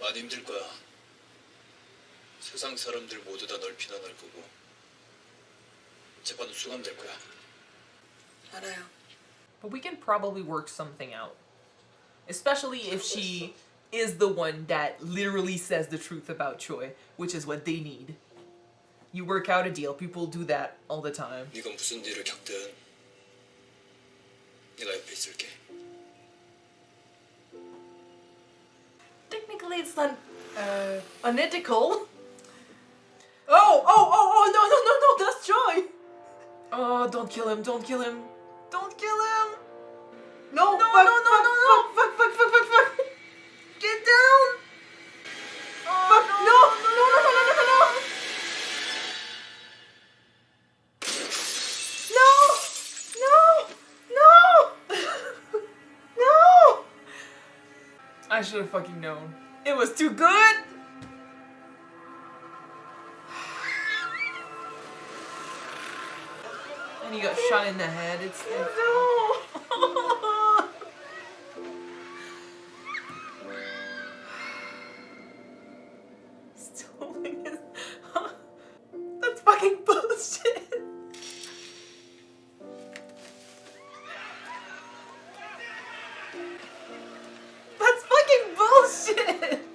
안 힘들 거야. 세상 사람들 모두 다 널 비난할 거고 재판은 수감될 거야. 알아요. But we can probably work something out. Especially if she is the one that literally says the truth about Choi, which is what they need. You work out a deal. People do that all the time. 네가 무슨 일을 겪든 내가 옆에 있을게. Technically, it's not unethical. Oh, no, that's Choi. Oh, don't kill him, don't kill him. Don't kill him! No, No, fuck, no, no, fuck. Get down! Oh, Fuck, no. No. I should have fucking known. It was too good! And he got shot in the head. It's No. Stealing his... That's fucking bullshit! That's fucking bullshit!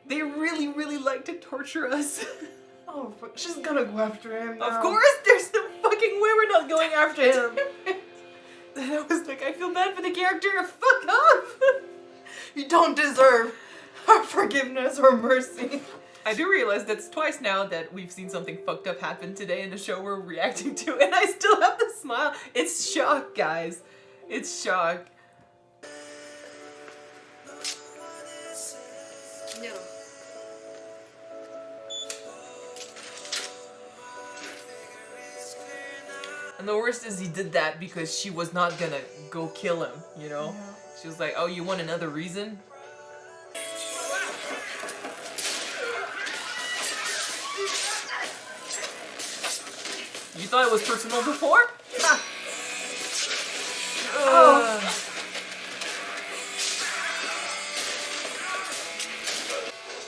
They really like to torture us. Oh, fuck. She's gonna go after him now. Of course, there's no fucking way we're not going after him. And I was like, I feel bad for the character. Fuck off! You don't deserve our forgiveness or mercy. I do realize that's twice now that we've seen something fucked up happen today in the show we're reacting to, and I still have the smile. It's shock, guys. It's shock. No. And the worst is he did that because she was not gonna go kill him, you know? Yeah. She was like, oh, you want another reason? You thought it was personal before? Ha.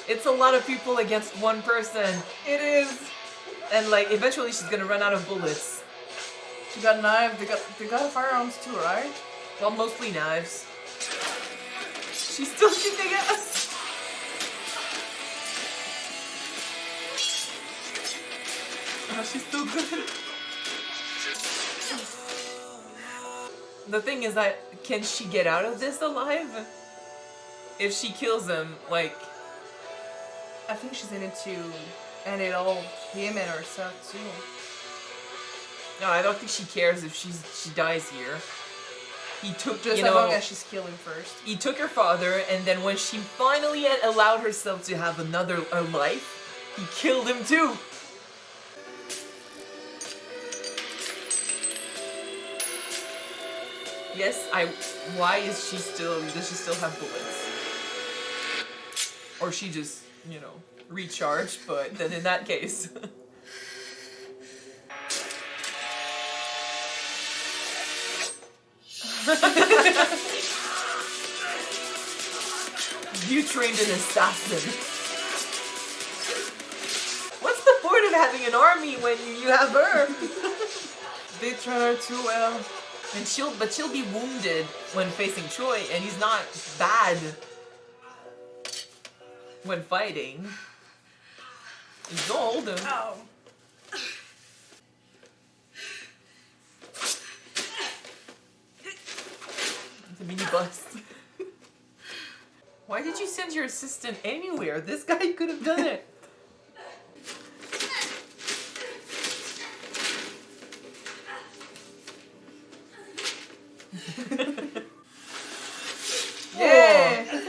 It's a lot of people against one person. It is. And like, eventually she's gonna run out of bullets. She got knives. They got firearms too, right? Well, mostly knives. She's still kicking us. Oh, she's so good. The thing is that, can she get out of this alive? If she kills him, like... I think she's in it to end it all, him and herself too. No, I don't think she cares if she dies here. He took, Just you as know, long as she's killing first. he took her father, and then when she finally had allowed herself to have another life, he killed him too. Yes, why does she still have bullets? Or she just, you know, recharged, but then in that case. You trained an assassin. What's the point of having an army when you have her? They train her too well. And she'll be wounded when facing Choi, and he's not bad when fighting. He's old. Ow. It's a mini bus. Why did you send your assistant anywhere? This guy could have done it. Yeah.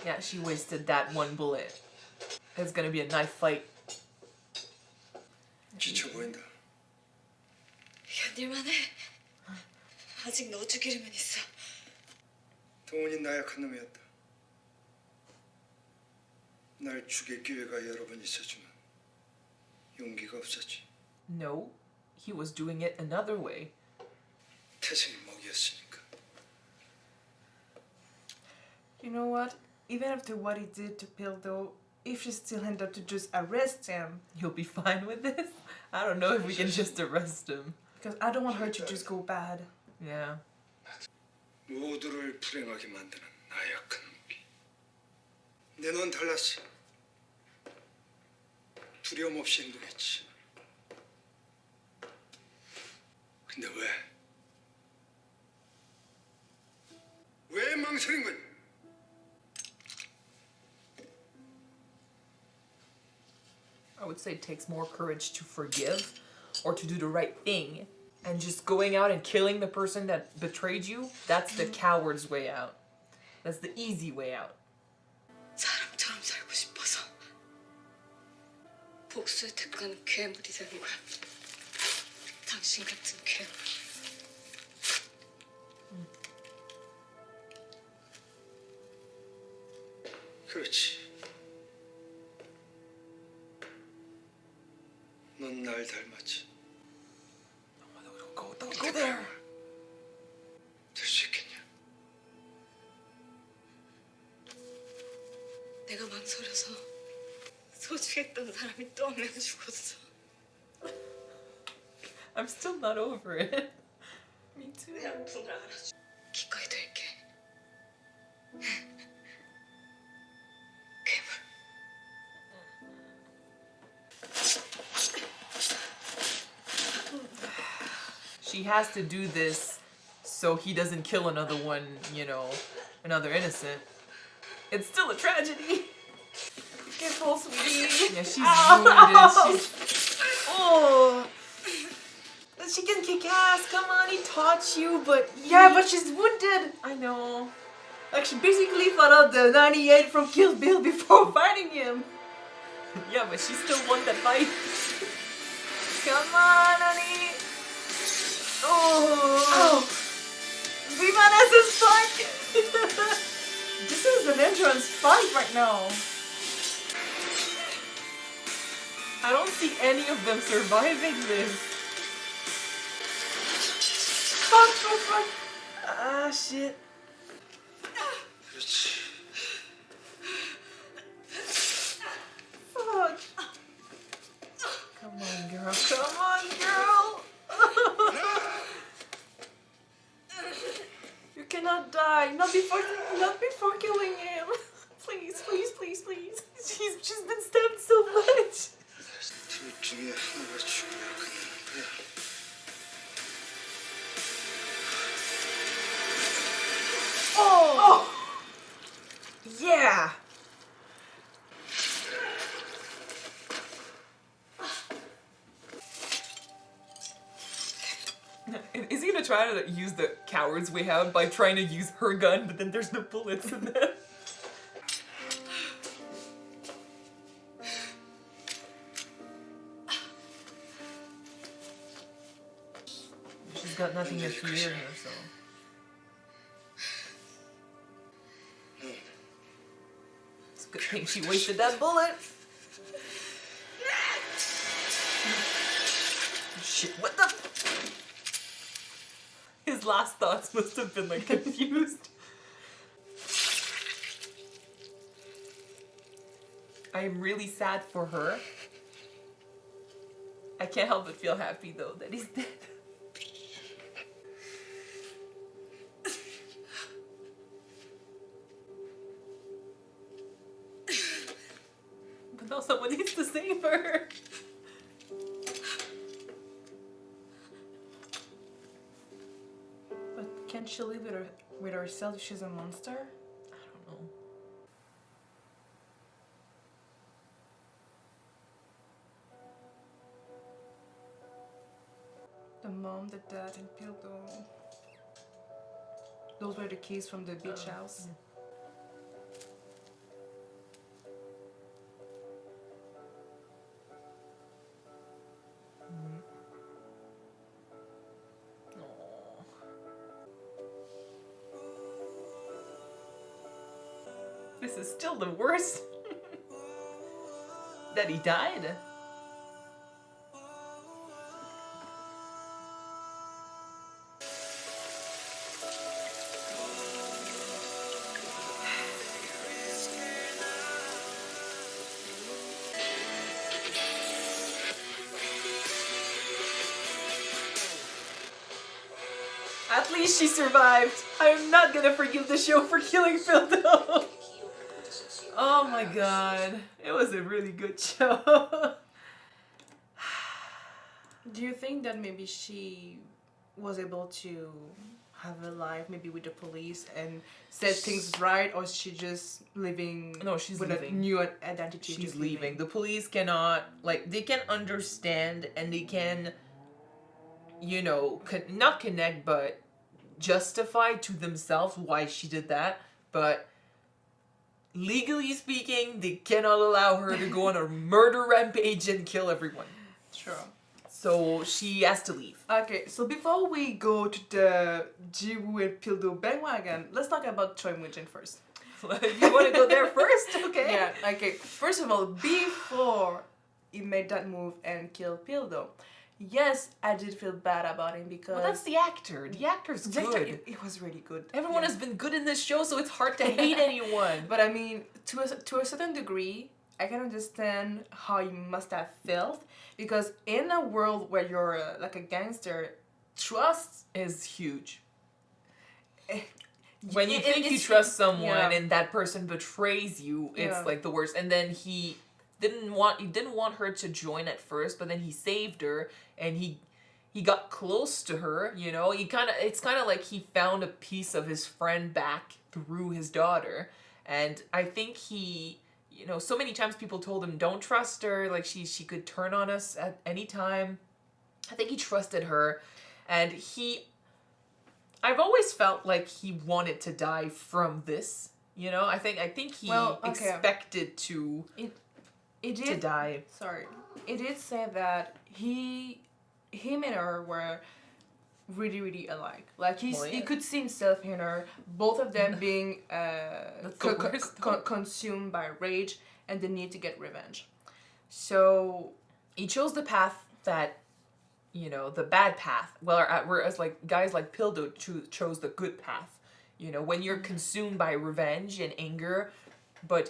Yeah, she wasted that one bullet. It's gonna be a knife fight. 지쳐 보인다. 견딜만해. 아직 너 죽이려면 있어. 동훈이 나약한 놈이었다. 날 죽일 기회가 여러 번 있었지만 용기가 없었지. No, he was doing it another way. 태생이 먹이었으니까. You know what? Even after what he did to Bill, though, if she still ended up to just arrest him, You'll be fine with this? I don't know if we can just arrest him. because I don't want her to just go bad. Yeah. 모두를 불행하게 만드는 나약한 무기. 내 넌 달랐어. 두려움 없이 행동했지. 근데 왜? 왜 망설인 거니? I would say it takes more courage to forgive or to do the right thing. And just going out and killing the person that betrayed you, that's the coward's way out. That's the easy way out. 사람처럼 살고 싶어서 복수의 대가는 괴물이 되는 거야. 당신 같은 괴물. 그렇지. 넌 날 닮았지. Don't go there. 될 수 있겠냐? 내가 망설여서 소중했던 사람이 또 한 명 죽었어. I'm still not over it. Me too. 내 아픔을 알아줘. 기꺼이 될게. 괴물. She has to do this so he doesn't kill another one, you know, another innocent. It's still a tragedy. Careful, sweetie. Yeah, she's wounded. She's... Oh. She can kick ass. Come on, he taught you, but Yeah, but she's wounded. I know. Like, she basically fought out the 98 from Kill Bill before fighting him. Yeah, but she still won that fight. Come on, honey. Oh. Vivan has his fight. This is an entrance fight right now. I don't see any of them surviving this. Fuck. Ah, shit. 그렇지. Fuck. Come on, girl. Come on, girl. You cannot die. Not before killing him. Please. She's been stabbed so much. 둘 중에 하나가 죽어야 끝나는 거야. Oh. Yeah. Is he gonna try to use the coward's way out by trying to use her gun, but then there's no bullets in there? She's got nothing to fear in herself. It's a good thing she wasted that bullet. Shit, what the? His last thoughts must have been like confused. I am really sad for her. I can't help but feel happy though that he's dead. But now someone needs to save her. But can't she live with herself if she's a monster? I don't know. The mom, the dad, and Pildo. Those were the keys from the beach house. This is still the worst. That he died. At least she survived. I'm not gonna forgive the show for killing Phil though. Oh my god. It was a really good show. Do you think that maybe she was able to have a life maybe with the police and set things right, or is she just living No, she's with leaving. a new identity? She's just leaving. The police cannot, like, they can understand and they can, you know, not connect, but justify to themselves why she did that. But legally speaking, they cannot allow her to go on a murder rampage and kill everyone. Sure. So she has to leave. Okay, so before we go to the Jiwoo and Pildo bandwagon, let's talk about Choi Moon-jin first. You want to go there first? Okay. Yeah, okay. First of all, before he made that move and killed Pildo, yes, I did feel bad about him because... Well, that's the actor. The actor's the actor, good. it was really good. Everyone Yeah. has been good in this show, so it's hard to hate anyone. But I mean, to a certain degree, I can understand how you must have felt, because in a world where you're like a gangster, trust is huge. eh, When you it- think you it's- trust someone yeah. and that person betrays you, it's Yeah. like the worst. And then he didn't want her to join at first, but then he saved her and he got close to her, you know. It's kind of like he found a piece of his friend back through his daughter. And I think he, you know, so many times people told him don't trust her, like she could turn on us at any time. I think he trusted her, and I've always felt like he wanted to die from this, you know. I think he Well, okay. expected to it did die. Sorry, it did say that him and her were really, really alike. Like he Well, yeah. could see himself in her, both of them being That's the worst. consumed by rage and the need to get revenge. So He chose the path that, you know, the bad path. Whereas like guys like Pildo chose the good path. You know, when you're consumed by revenge and anger,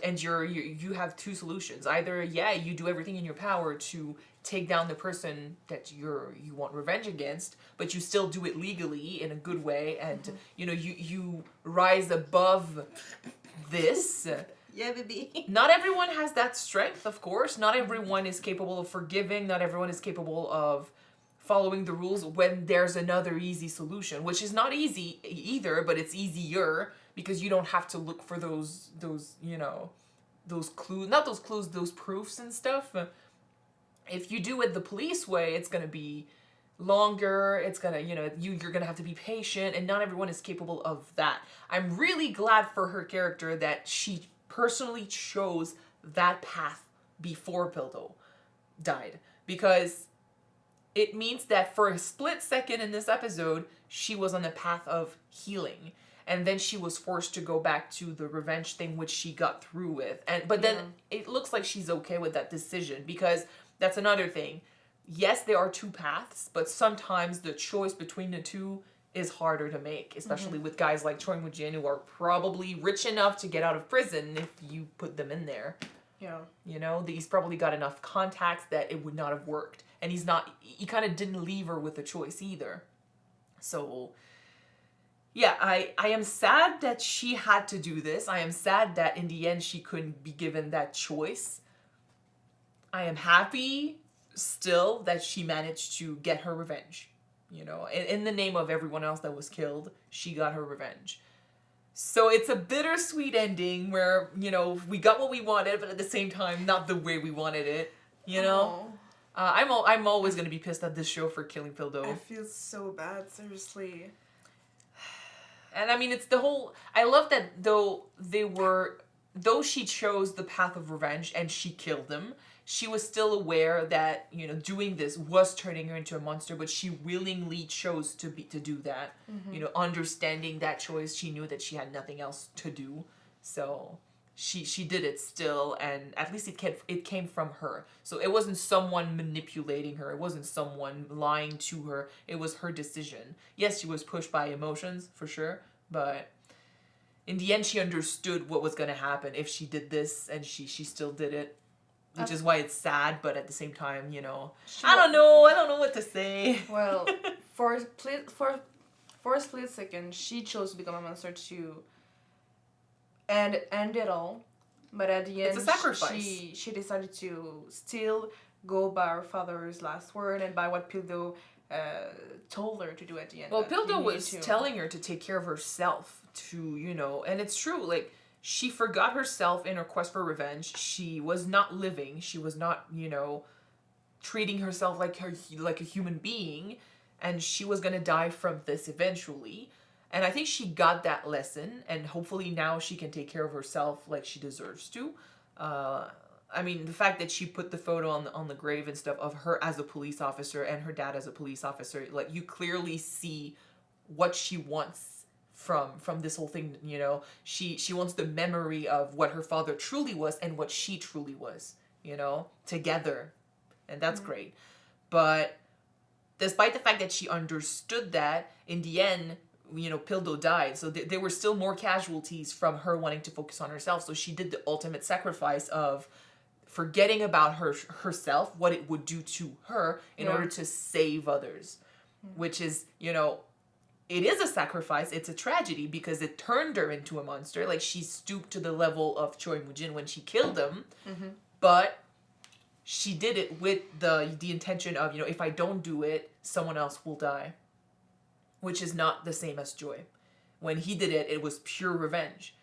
and you have two solutions. Either you do everything in your power to take down the person that you want revenge against, but you still do it legally in a good way, and you know you rise above this. yeah, baby. Not everyone has that strength, of course. Not everyone is capable of forgiving. Not everyone is capable of following the rules when there's another easy solution, which is not easy either, but it's easier because you don't have to look for those you know, those clues, not those clues, those proofs and stuff. If you do it the police way, it's going to be longer. It's going to, you know, you're going to have to be patient, and not everyone is capable of that. I'm really glad for her character that she personally chose that path before Pildo died, because it means that for a split second in this episode, she was on the path of healing. And then she was forced to go back to the revenge thing, which she got through with. But then it looks like she's okay with that decision, because that's another thing. Yes, there are two paths, but sometimes the choice between the two is harder to make, especially with guys like Choi Moon-jin, who are probably rich enough to get out of prison if you put them in there. Yeah. You know, he's probably got enough contacts that it would not have worked. And he kind of didn't leave her with a choice either. So, yeah, I am sad that she had to do this. I am sad that in the end she couldn't be given that choice. I am happy still that she managed to get her revenge. You know, in the name of everyone else that was killed, she got her revenge. So it's a bittersweet ending where, you know, we got what we wanted, but at the same time, not the way we wanted it. You know? I'm always going to be pissed at this show for killing Pildo. I feel so bad, seriously. And I mean, it's the whole... I love that though she chose the path of revenge and she killed them, she was still aware that, you know, doing this was turning her into a monster, but she willingly chose to do that. You know, understanding that choice, she knew that she had nothing else to do. So she did it still, and at least it came from her. So it wasn't someone manipulating her. It wasn't someone lying to her. It was her decision. Yes, she was pushed by emotions, for sure, but in the end, she understood what was going to happen if she did this, and she still did it. Which is why it's sad, but at the same time, you know, I don't know what to say. Well, for for a split second, she chose to become a monster to end it all. But at the end, It's a sacrifice. she decided to still go by her father's last word and by what Pildo told her to do at the end. Well, that he Pildo needed was to. telling her to take care of herself, to, and it's true, like, she forgot herself in her quest for revenge. She was not living. She was not, treating herself like a human being, and she was gonna die from this eventually. And I think she got that lesson, and hopefully now she can take care of herself like she deserves to. I mean, the fact that she put the photo on the grave and stuff of her as a police officer and her dad as a police officer, like, you clearly see what she wants from this whole thing. She wants the memory of what her father truly was and what she truly was, together, and that's great. But despite the fact that she understood that, in the end, Pildo died. So there were still more casualties from her wanting to focus on herself. So she did the ultimate sacrifice of forgetting about herself, what it would do to her in order to save others. Which is, it is a sacrifice. It's a tragedy because it turned her into a monster. Like, she stooped to the level of Choi Moo-jin when she killed him. But she did it with the intention of, if I don't do it, someone else will die. Which is not the same as Joy. When he did it, it was pure revenge,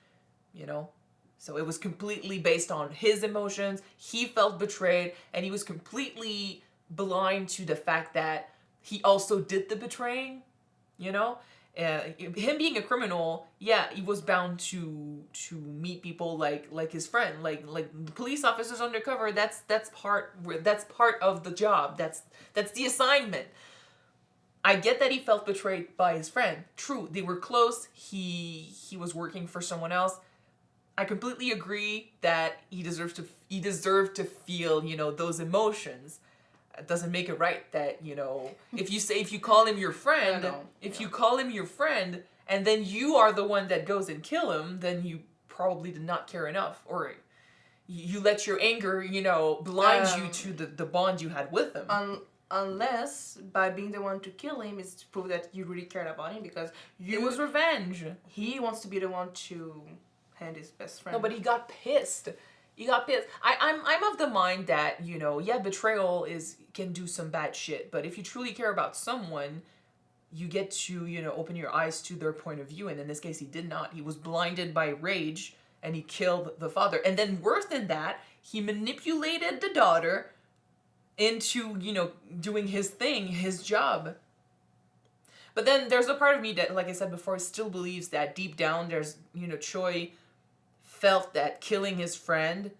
So it was completely based on his emotions. He felt betrayed, and he was completely blind to the fact that he also did the betraying, him being a criminal, he was bound to meet people like his friend, like the police officers undercover. That's part of the job. That's the assignment. I get that he felt betrayed by his friend. True, they were close. He was working for someone else. I completely agree that he deserved to feel, those emotions. It doesn't make it right that, if you call him your friend, you call him your friend, and then you are the one that goes and kill him, then you probably did not care enough, or you let your anger, blind you to the bond you had with him. Unless by being the one to kill him is to prove that you really cared about him, because it was revenge. He wants to be the one to hand his best friend. No, but he got pissed. I'm of the mind that, betrayal can do some bad shit, but if you truly care about someone, you get to, open your eyes to their point of view, and in this case he did not. He was blinded by rage, and he killed the father. And then worse than that, he manipulated the daughter into, doing his thing, his job. But then there's a part of me that, like I said before, still believes that deep down there's, Choi felt that killing his friend,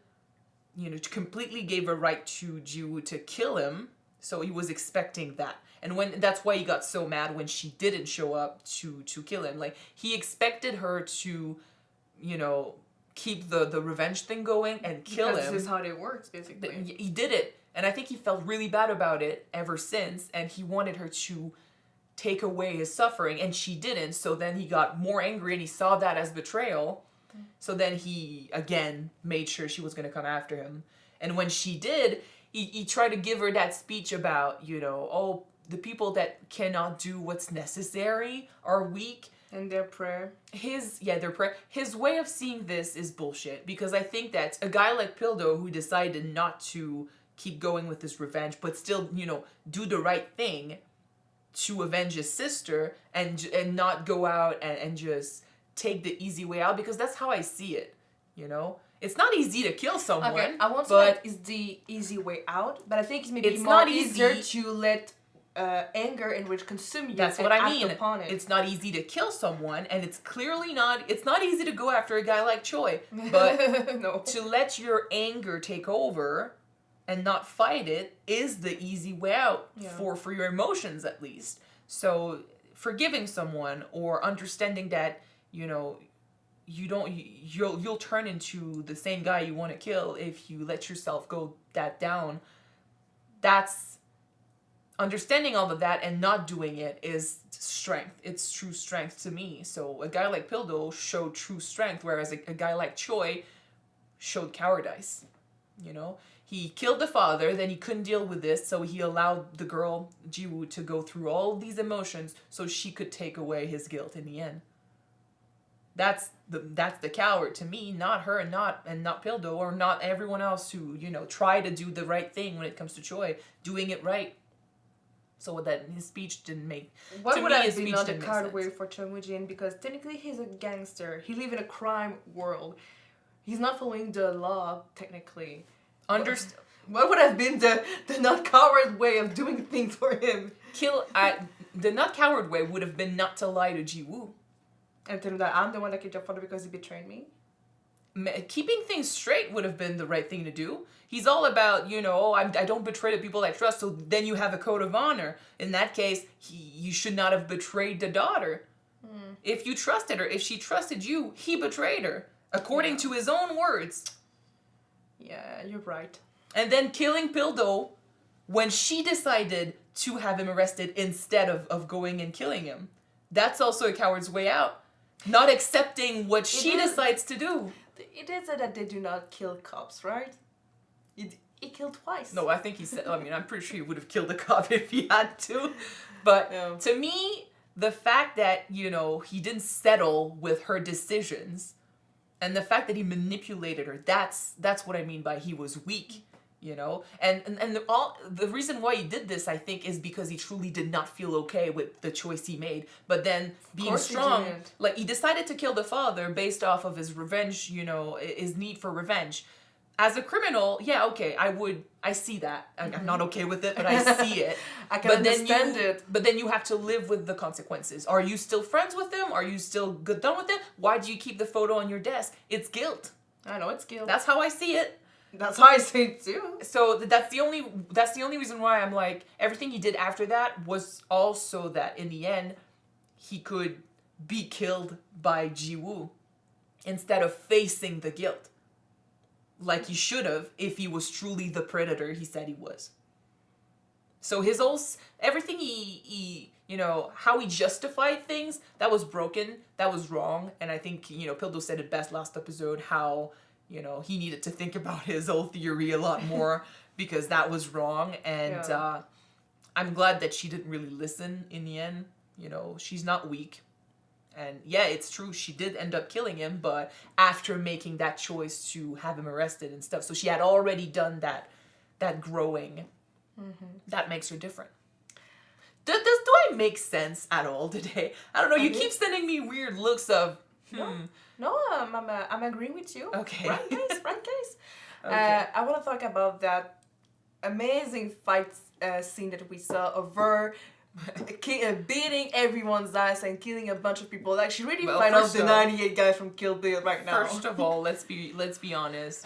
completely gave a right to Ji-woo to kill him. So he was expecting that. And that's why he got so mad when she didn't show up to kill him. Like, he expected her to, keep the revenge thing going and kill him. This is how it works, basically. But he did it. And I think he felt really bad about it ever since. And he wanted her to take away his suffering. And she didn't. So then he got more angry and he saw that as betrayal. So then he, again, made sure she was going to come after him. And when she did, he tried to give her that speech about, the people that cannot do what's necessary are weak. And their prayer. Their prayer. His way of seeing this is bullshit. Because I think that a guy like Pildo, who decided not to keep going with his revenge, but still, do the right thing to avenge his sister and not go out and just take the easy way out, because that's how I see it, It's not easy to kill someone. Okay, I won't say that it's the easy way out, but I think it's more easier to let anger and rage consume you. That's what I mean. Upon it. It's not easy to kill someone, and it's not easy to go after a guy like Choi. But no. To let your anger take over and not fight it is the easy way out for your emotions, at least. So forgiving someone or understanding that, you'll turn into the same guy you want to kill if you let yourself go that down. That's understanding all of that and not doing it is strength. It's true strength to me. So a guy like Pildo showed true strength, whereas a guy like Choi showed cowardice. You know, he killed the father, then he couldn't deal with this, so he allowed the girl Jiwoo to go through all these emotions so she could take away his guilt in the end. That's the coward to me, not her, and not Pildo, or not everyone else who, you know, try to do the right thing when it comes to Choi, doing it right. So that his speech didn't make. What to would me, have his been speech not the didn't make card sense. way for Kyuujin, because technically he's a gangster. He lives in a crime world. He's not following the law technically. Understand. What would have been the not coward way of doing things for him? The not coward way would have been not to lie to Jiwoo. And tell him that I'm the one that killed your father because he betrayed me. Keeping things straight would have been the right thing to do. He's all about, you know, I don't betray the people I trust, so then you have a code of honor. In that case, you should not have betrayed the daughter. If you trusted her, if she trusted you, he betrayed her, according to his own words. Yeah, you're right. And then killing Pildo when she decided to have him arrested instead of going and killing him. That's also a coward's way out. Not accepting what she decides to do. It is that they do not kill cops, right? He killed twice. No, I think he said, I mean, I'm pretty sure he would have killed a cop if he had to. But Yeah. to me, the fact that, you know, he didn't settle with her decisions and the fact that he manipulated her, that's what I mean by he was weak, you know? And the reason why he did this, I think, is because he truly did not feel okay with the choice he made. But then being course he strong, didn't. like he decided to kill the father based off of his revenge, you know, his need for revenge. As a criminal, yeah, okay, I see that. I'm not okay with it, but I see it. I can understand it. But then you have to live with the consequences. Are you still friends with him? Are you still done with it? Why do you keep the photo on your desk? It's guilt. I know it's guilt. That's how I see it. That's how I say it too. So that's the only reason why I'm like, everything he did after that was also that in the end he could be killed by Jiwoo instead of facing the guilt. Like he should have if he was truly the predator he said he was. So his whole everything he you know, how he justified things, that was broken, that was wrong, and I think, you know, Pildo said it best last episode, how, you know, he needed to think about his whole theory a lot more because that was wrong, and I'm glad that she didn't really listen in the end. You know, she's not weak. And yeah, it's true, she did end up killing him, but after making that choice to have him arrested and stuff. So she had already done that growing. That makes her different. Do I make sense at all today? I don't know, you keep sending me weird looks of, No, I'm agreeing with you. Okay. Right, guys? Okay. I want to talk about that amazing fight scene that we saw of her beating everyone's ass and killing a bunch of people. Like, she really fight off the 98 guys from Kill Bill right now. First of all, let's be honest.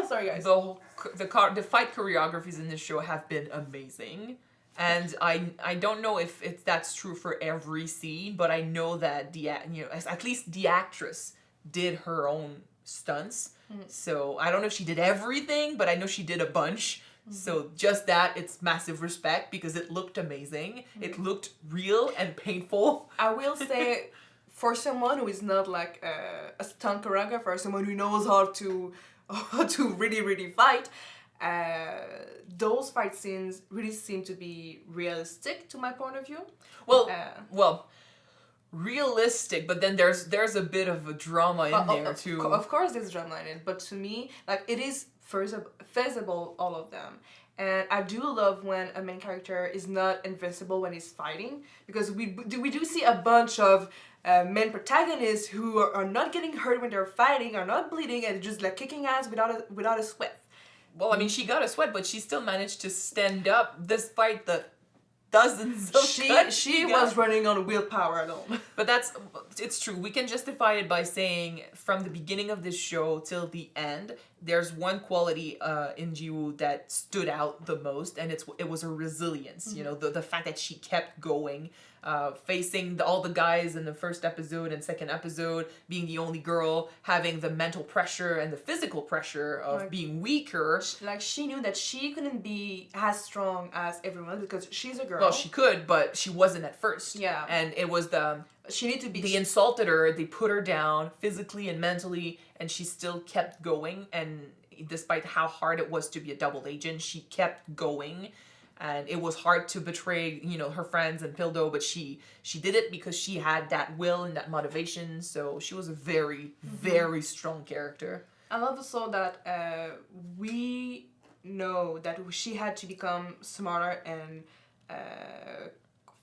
Sorry, guys. The fight choreographies in this show have been amazing. And I don't know if that's true for every scene, but I know that at least the actress did her own stunts. So I don't know if she did everything, but I know she did a bunch. So just that, it's massive respect because it looked amazing. It looked real and painful. I will say, for someone who is not like a stunt choreographer, someone who knows how to really, really fight, those fight scenes really seem to be realistic to my point of view. Well, realistic, but then there's a bit of a drama in there too. Of course, there's drama in it, but to me, like, it is feasible, all of them. And I do love when a main character is not invincible when he's fighting, because we do see a bunch of main protagonists who are not getting hurt when they're fighting, are not bleeding, and just like kicking ass without a sweat. Well, I mean, she got a sweat, but she still managed to stand up despite the dozens of cuts She was running on willpower alone. But it's true. We can justify it by saying from the beginning of this show till the end, there's one quality in Jiwoo that stood out the most, and it was her resilience. You know, the fact that she kept going, facing all the guys in the first episode and second episode, being the only girl, having the mental pressure and the physical pressure of being weaker. Like, she knew that she couldn't be as strong as everyone because she's a girl. Well, she could, but she wasn't at first. Yeah. And it was she need to be. They insulted her, they put her down physically and mentally, and she still kept going. And despite how hard it was to be a double agent, she kept going. And it was hard to betray, her friends and Pildo, but she did it because she had that will and that motivation. So she was a very, very strong character. I love also that we know that she had to become smarter and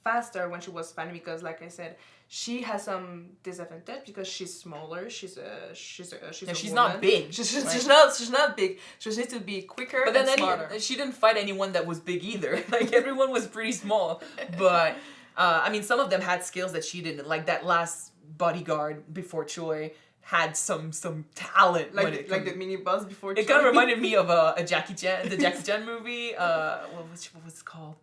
faster when she was fighting, because like I said, she has some disadvantage because she's smaller. She's She's woman. not big. She's not big. She just needs to be quicker But then and smarter. she didn't fight anyone that was big either. Like everyone was pretty small. But some of them had skills that she didn't. Like that last bodyguard before Choi had some talent. Like the mini boss before. It kind of reminded me of the Jackie Chan movie. What was it called?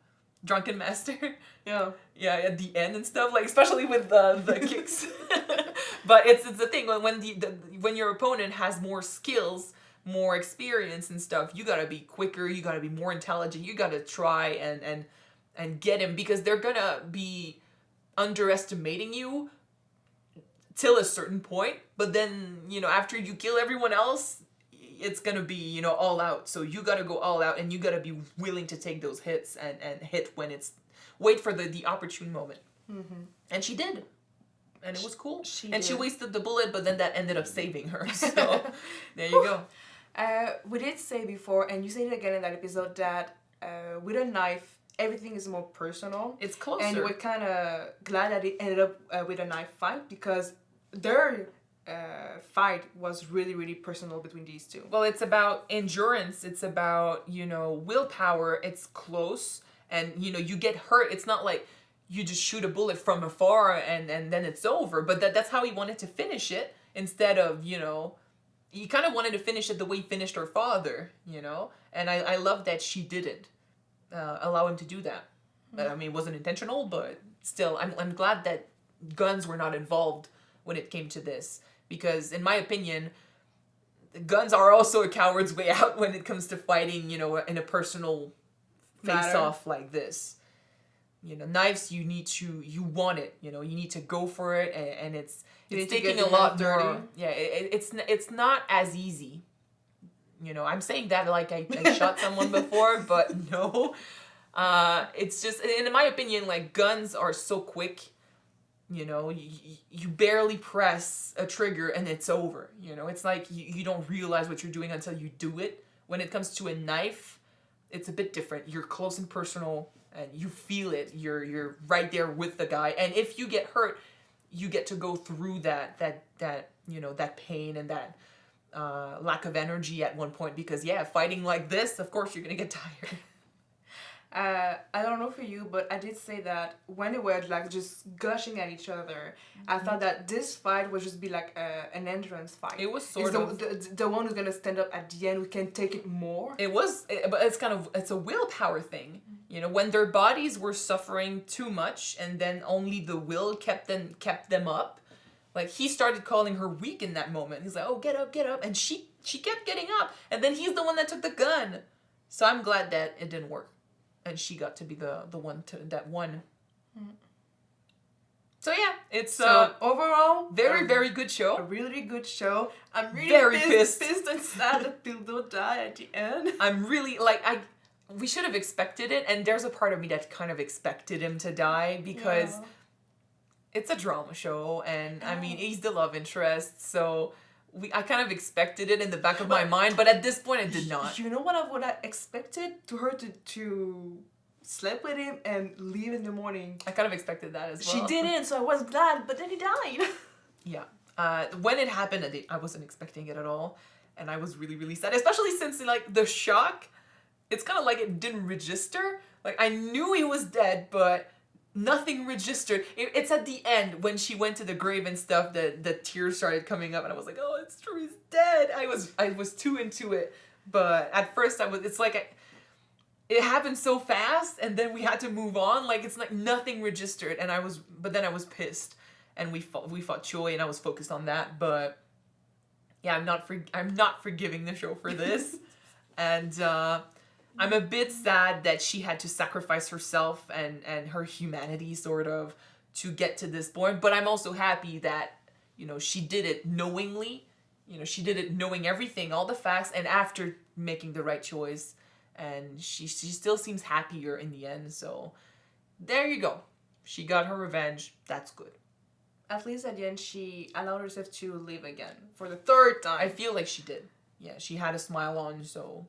Drunken Master. Yeah. Yeah, at the end and stuff, like especially with the kicks. But it's the thing when your opponent has more skills, more experience and stuff, you gotta be quicker, you gotta be more intelligent, you gotta try and get him, because they're gonna be underestimating you till a certain point. But then after you kill everyone else, it's gonna be all out. So you gotta go all out, and you gotta be willing to take those hits and hit when it's wait for the opportune moment. And she did, and it was cool. She wasted the bullet, but then that ended up saving her. So there you go. We did say before, and you said it again in that episode, that with a knife everything is more personal. It's closer. And we're kind of glad that it ended up with a knife fight, because their fight was really, really personal between these two. Well, it's about endurance. It's about, willpower. It's close. And, you get hurt. It's not like you just shoot a bullet from afar and then it's over. But that's how he wanted to finish it. Instead of, he kind of wanted to finish it the way he finished her father, And I love that she didn't allow him to do that. I mean, it wasn't intentional, but still, I'm glad that guns were not involved when it came to this. Because, in my opinion, guns are also a coward's way out when it comes to fighting, in a personal face-off like this. Knives, you want it, you need to go for it, and it's taking a lot dirty. More. Yeah, it's not as easy. I'm saying that like I shot someone before, but no. It's just, in my opinion, like, guns are so quick. You barely press a trigger and it's over. It's like you don't realize what you're doing until you do it. When it comes to a knife, it's a bit different. You're close and personal, and you feel it. You're right there with the guy. And if you get hurt, you get to go through that pain and that lack of energy at one point. Because fighting like this, of course you're gonna get tired. I don't know for you, but I did say that when they were like just gushing at each other, I thought that this fight would just be like an entrance fight. It was sort of the one who's gonna stand up at the end, who can take it more. But it's a willpower thing. When their bodies were suffering too much, and then only the will kept them up. Like, he started calling her weak in that moment. He's like, "Oh, get up," and she kept getting up, and then he's the one that took the gun. So I'm glad that it didn't work. And she got to be the one that won. So it's overall very, very good show. A really good show. I'm really very pissed and sad that Pildo died at the end. I'm really we should have expected it, and there's a part of me that kind of expected him to die, because it's a drama show, and I mean, he's the love interest, so I kind of expected it in the back of my mind, but at this point I did not. You know what I would have expected? To her to sleep with him and leave in the morning. I kind of expected that as well. She didn't, so I was glad, but then he died. Yeah. When it happened, I wasn't expecting it at all, and I was really, really sad, especially since, like, the shock, it's kind of like it didn't register. Like, I knew he was dead, but nothing registered. It's at the end when she went to the grave and stuff that the tears started coming up, and I was like, "Oh, it's true, he's dead." I was too into it, but at first it's like it happened so fast, and then we had to move on. Like, it's like nothing registered, but then I was pissed, and we fought Choi, and I was focused on that. But yeah, I'm not forgiving the show for this, and I'm a bit sad that she had to sacrifice herself and her humanity, sort of, to get to this point. But I'm also happy that, you know, she did it knowingly. You know, she did it knowing everything, all the facts, and after making the right choice. And she still seems happier in the end. So there you go. She got her revenge. That's good. At least at the end, she allowed herself to live again for the third time. I feel like she did. Yeah, she had a smile on, so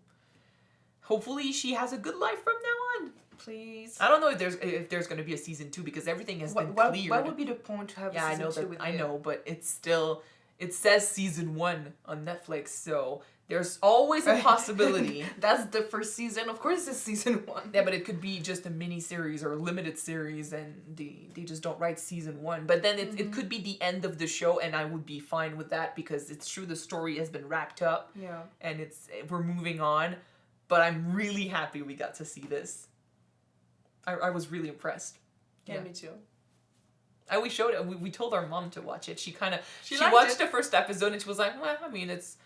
hopefully she has a good life from now on. Please. I don't know if there's going to be a season 2 because everything has been cleared. What would be the point to have a season 2 with I it? know, but it's still, it says season 1 on Netflix, so there's always a possibility. That's the first season. Of course, it's season 1. Yeah, but it could be just a mini series or a limited series, and they just don't write season 1. But then it could be the end of the show, and I would be fine with that because it's true the story has been wrapped up. Yeah. And we're moving on. But I'm really happy we got to see this. I was really impressed. Yeah, me too. And we told our mom to watch it. She liked watched it. the first episode and she was like, well, I mean, it's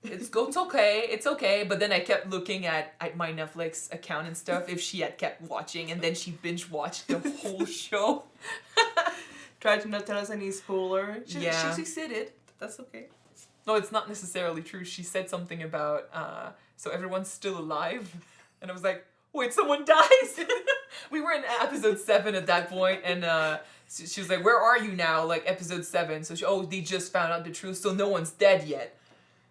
okay. But then I kept looking at my Netflix account and stuff if she had kept watching, and then she binge watched the whole show. Try to not tell us any spoiler. She Yeah. succeeded. That's okay. No, it's not necessarily true. She said something about, so everyone's still alive. And I was like, wait, someone dies? We were in episode 7 at that point, and she was like, where are you now? Like, episode 7. So they just found out the truth, so no one's dead yet.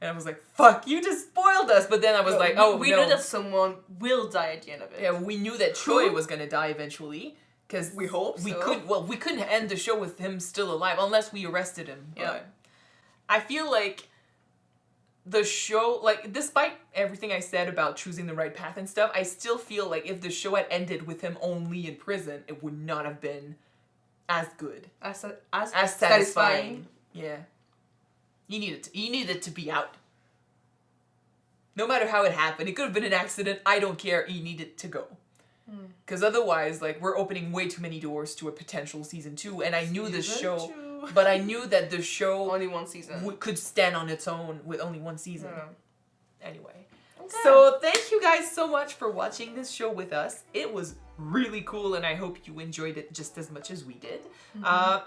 And I was like, fuck, you just spoiled us. But then I was like, oh, we no. knew that someone will die at the end of it. Yeah, we knew that Choi was gonna die eventually. Because we hope so. We couldn't end the show with him still alive unless we arrested him. Yeah. But I feel like the show, like, despite everything I said about choosing the right path and stuff, I still feel like if the show had ended with him only in prison, it would not have been as good. As As satisfying. satisfying. Yeah. He needed to be out. No matter how it happened, it could have been an accident. I don't care. He needed to go. Because otherwise, like, we're opening way too many doors to a potential season 2. And I knew the show, but I knew that the show Only one season. could stand on its own with only one season. Yeah. Anyway. Okay. So thank you guys so much for watching this show with us. It was really cool, and I hope you enjoyed it just as much as we did.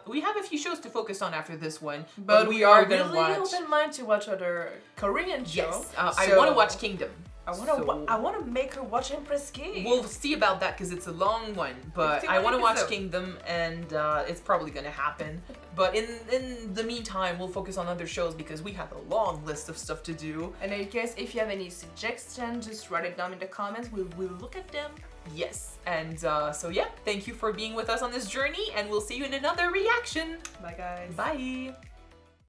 We have a few shows to focus on after this one, but we are going to really watch... open mind to watch other Korean shows. Yes, I want to watch Kingdom. I want to make her watch Empress King. We'll see about that because it's a long one, but 51 I want to watch episode. Kingdom, and it's probably going to happen. But in the meantime, we'll focus on other shows because we have a long list of stuff to do. And in case if you have any suggestions, just write it down in the comments. We'll look at them. Yes, and so yeah, thank you for being with us on this journey, and we'll see you in another reaction. Bye guys. Bye!